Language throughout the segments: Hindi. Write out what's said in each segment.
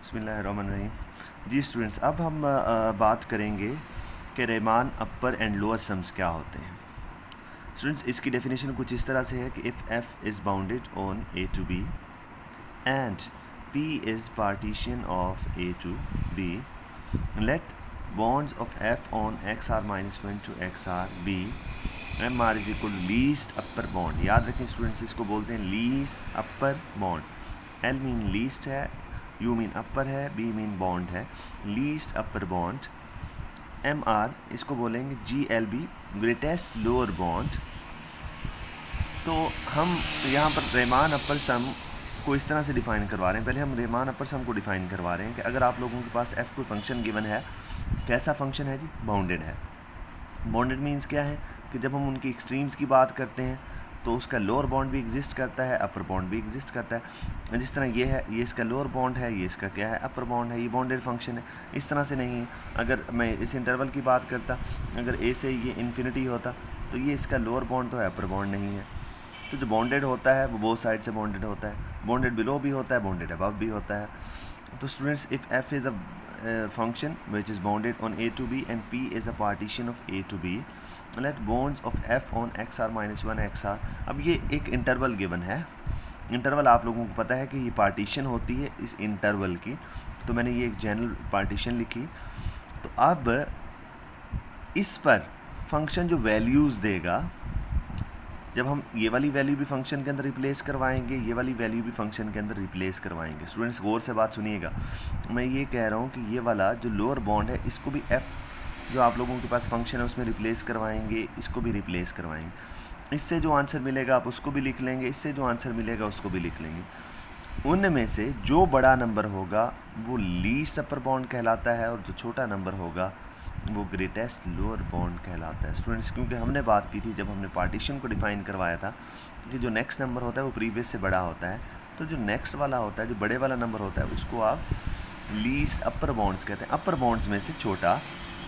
बिस्मिल्लाहिर्रहमानिर्रहीम। जी स्टूडेंट्स, अब हम बात करेंगे कि Riemann upper and lower sums क्या होते हैं। स्टूडेंट्स, इसकी डेफिनेशन कुछ इस तरह से है कि if F is bounded on A to B and P is partition of A to B, let bonds of f on xr minus 1 to xr b mr is equal to least upper bond। याद रखें स्टूडेंट्स, इसको बोलते हैं लीस्ट अपर बॉन्ड। l मीन लीस्ट है, u मीन अपर है, b मीन बॉन्ड है। लीस्ट अपर बॉन्ड mr इसको बोलेंगे glb ग्रेटेस्ट लोअर बॉन्ड। तो हम यहाँ पर रीमान अपर सम को इस तरह से डिफ़ाइन करवा रहे हैं। पहले हम रीमान अपर सम को डिफ़ाइन करवा रहे हैं कि अगर आप लोगों के पास f कोई फंक्शन गिवन है, कैसा फंक्शन है जी? बाउंडेड है। बाउंडेड मीन्स क्या है कि जब हम उनकी एक्सट्रीम्स की बात करते हैं तो उसका लोअर बॉन्ड भी एग्जिस्ट करता है, अपर बॉन्ड भी एग्जिस्ट करता है। जिस तरह ये है, ये इसका लोअर बॉन्ड है, ये इसका क्या है? अपर बॉन्ड है। ये बाउंडेड फंक्शन है। इस तरह से नहीं है। अगर मैं इस इंटरवल की बात करता, अगर ए से ये इन्फिनिटी होता तो ये इसका लोअर बॉन्ड तो है, अपर बॉन्ड नहीं है। तो जो बॉन्डेड होता है वो बोथ साइड से बॉन्डेड होता है। बॉन्डेड बिलो भी होता है, बॉन्डेड अबव भी होता है। तो students, if F is a function which is bounded on a to b and p is a partition of a to b, let bonds of f on xr minus 1 xr। अब ये एक इंटरवल गिवन है। इंटरवल आप लोगों को पता है कि ये पार्टीशन होती है इस इंटरवल की, तो मैंने ये एक जनरल पार्टीशन लिखी। तो अब इस पर फंक्शन जो वैल्यूज़ देगा, जब हम ये वाली वैल्यू भी फंक्शन के अंदर रिप्लेस करवाएंगे, ये वाली वैल्यू भी फंक्शन के अंदर रिप्लेस करवाएंगे। स्टूडेंट्स गौर से बात सुनिएगा। मैं ये कह रहा हूँ कि ये वाला जो लोअर बॉन्ड है इसको भी एफ जो आप लोगों के पास फंक्शन है उसमें रिप्लेस करवाएंगे, इसको भी रिप्लेस करवाएंगे। इससे जो आंसर मिलेगा आप उसको भी लिख लेंगे, इससे जो आंसर मिलेगा उसको भी लिख लेंगे। उनमें से जो बड़ा नंबर होगा वो लीस्ट अपर बॉन्ड कहलाता है और जो छोटा नंबर होगा वो ग्रेटेस्ट लोअर बॉन्ड कहलाता है। स्टूडेंट्स, क्योंकि हमने बात की थी जब हमने पार्टीशन को डिफ़ाइन करवाया था कि जो नेक्स्ट नंबर होता है वो प्रीवियस से बड़ा होता है, तो जो नेक्स्ट वाला होता है, जो बड़े वाला नंबर होता है, उसको आप लीस्ट अपर बॉन्ड्स कहते हैं, अपर बॉन्ड्स में से छोटा,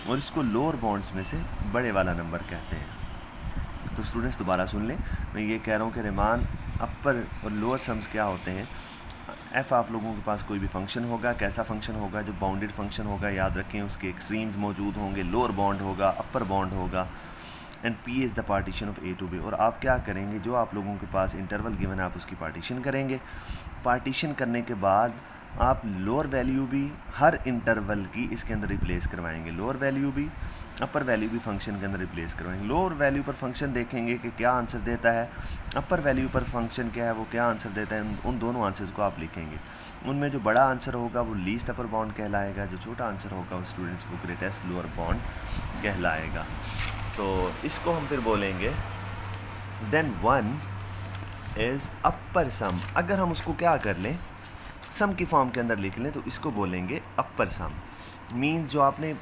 और इसको लोअर बॉन्ड्स में से बड़े वाला नंबर कहते हैं। तो स्टूडेंट्स दोबारा सुन लें, मैं ये कह रहा हूँ कि रीमान अपर और लोअर सम्स क्या होते हैं। एफ आप लोगों के पास कोई भी फंक्शन होगा, कैसा फंक्शन होगा? जो बाउंडेड फंक्शन होगा, याद रखें उसके एक्सट्रीम्स मौजूद होंगे, लोअर बॉन्ड होगा, अपर बॉन्ड होगा, and P is the partition of A to B. और आप क्या करेंगे, जो आप लोगों के पास इंटरवल गिवन है आप उसकी पार्टीशन करेंगे। पार्टीशन करने के बाद आप लोअर वैल्यू भी हर इंटरवल की इसके अंदर रिप्लेस करवाएंगे, लोअर वैल्यू भी अपर वैल्यू भी फंक्शन के अंदर रिप्लेस करवाएंगे। लोअर वैल्यू पर फंक्शन देखेंगे कि क्या आंसर देता है, अपर वैल्यू पर फंक्शन क्या है वो क्या आंसर देता है। उन दोनों आंसर्स को आप लिखेंगे। उनमें जो बड़ा आंसर होगा वो लीस्ट अपर बॉन्ड कहलाएगा, जो छोटा आंसर होगा वो स्टूडेंट्स वो ग्रेटेस्ट लोअर बॉन्ड कहलाएगा। तो इसको हम फिर बोलेंगे देन वन इज़ अपर सम। अगर हम उसको क्या कर लें, सम की फॉर्म के अंदर लिख लें, तो इसको बोलेंगे अपर सम। मीन्स जो आपने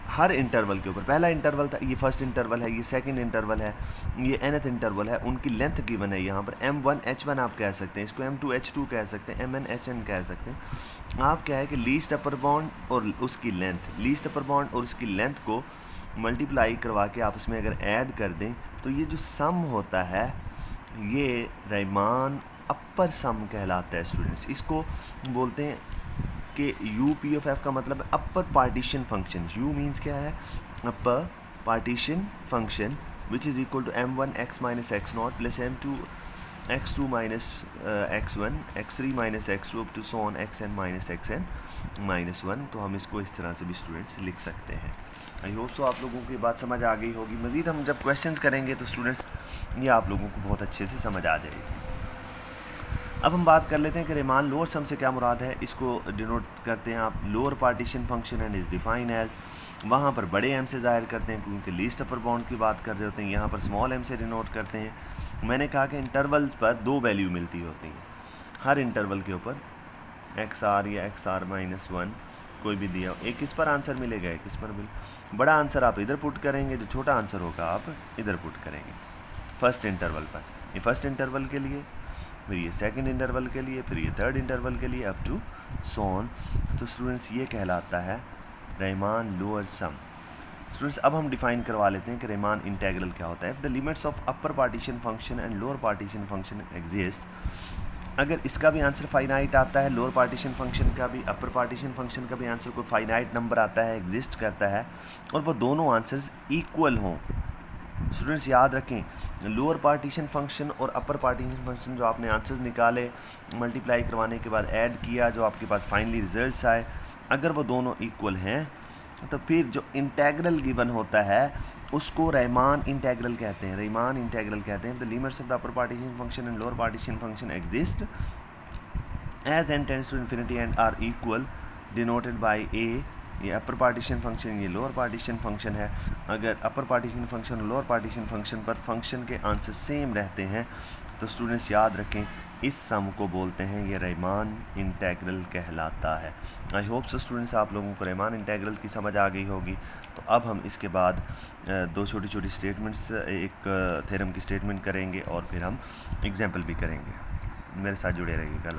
हर इंटरवल के ऊपर, पहला इंटरवल था, ये फर्स्ट इंटरवल है, ये सेकंड इंटरवल है, ये nth इंटरवल है, उनकी लेंथ गिवन है यहाँ पर m1 h1 आप कह सकते हैं, इसको m2 h2 कह सकते हैं, mn hn कह सकते हैं। आप क्या है कि लीस्ट अपर बॉन्ड और उसकी लेंथ, लीस्ट अपर बॉन्ड और उसकी लेंथ को मल्टीप्लाई करवा के आप इसमें अगर ऐड कर दें तो ये जो सम होता है ये रीमान अपर सम कहलाता है। स्टूडेंट्स, इसको बोलते हैं कि यू पी ऑफ एफ का मतलब है upper partition function. U means क्या है? Upper partition function which is equal to m1 x minus x naught plus m2 x2 minus x1 x3 minus x2 up to so on xn minus xn minus 1। तो हम इसको इस तरह से भी स्टूडेंट्स लिख सकते हैं। आई होप सो आप लोगों को ये बात समझ आ गई होगी। मज़ीद हम जब क्वेश्चंस करेंगे तो स्टूडेंट्स ये आप लोगों को बहुत अच्छे से समझ आ जाएगी। अब हम बात कर लेते हैं कि रीमान लोअर सम से क्या मुराद है। इसको डिनोट करते हैं आप lower partition function and is define as, वहाँ पर बड़े एम से ज़ाहिर करते हैं क्योंकि लीस्ट अपर बॉन्ड की बात कर रहे होते हैं, यहाँ पर स्मॉल एम से डिनोट करते हैं। मैंने कहा कि इंटरवल पर दो वैल्यू मिलती होती हैं हर इंटरवल के ऊपर, एक्स आर या एक्स आर माइनस 1 कोई भी दिया, एक इस पर आंसर मिलेगा, एक इस पर बड़ा आंसर आप इधर पुट करेंगे, जो छोटा आंसर होगा आप इधर पुट करेंगे फर्स्ट इंटरवल पर। ये फर्स्ट इंटरवल के लिए, फिर ये सेकंड इंटरवल के लिए, फिर ये थर्ड इंटरवल के लिए, अप टू सो ऑन। तो स्टूडेंट्स ये कहलाता है रीमान लोअर सम। स्टूडेंट्स अब हम डिफाइन करवा लेते हैं कि रीमान इंटीग्रल क्या होता है। If the limits of upper partition function and lower partition function exist अगर इसका भी आंसर फाइनाइट आता है, लोअर पार्टीशन फंक्शन का भी, अपर पार्टीशन फंक्शन का भी आंसर कोई फाइनाइट नंबर आता है, एग्जिस्ट करता है, और वो दोनों आंसर्स इक्वल हों। स्टूडेंट्स याद रखें, लोअर पार्टीशन फंक्शन और अपर पार्टीशन फंक्शन जो आपने आंसर्स निकाले, मल्टीप्लाई करवाने के बाद ऐड किया, जो आपके पास फाइनली रिजल्ट्स आए, अगर वो दोनों इक्वल हैं तो फिर जो इंटेग्रल गिवन होता है उसको रीमान इंटेग्रल कहते हैं। रीमान इंटेग्रल कहते हैं the limits of the upper partition function and lower partition function exist as n tends to infinity and are equal, denoted by A. ये अपर पार्टीशन फंक्शन, ये लोअर पार्टीशन फंक्शन है। अगर अपर पार्टीशन फंक्शन और लोअर पार्टीशन फंक्शन पर फंक्शन के आंसर सेम रहते हैं तो स्टूडेंट्स याद रखें इस सम को बोलते हैं, ये रीमान इंटेग्रल कहलाता है। आई होप सो स्टूडेंट्स आप लोगों को रीमान इंटेग्रल की समझ आ गई होगी। तो अब हम इसके बाद दो छोटी छोटी स्टेटमेंट्स, एक थ्योरम की स्टेटमेंट करेंगे और फिर हम एग्जाम्पल भी करेंगे। मेरे साथ जुड़े रहिएगा।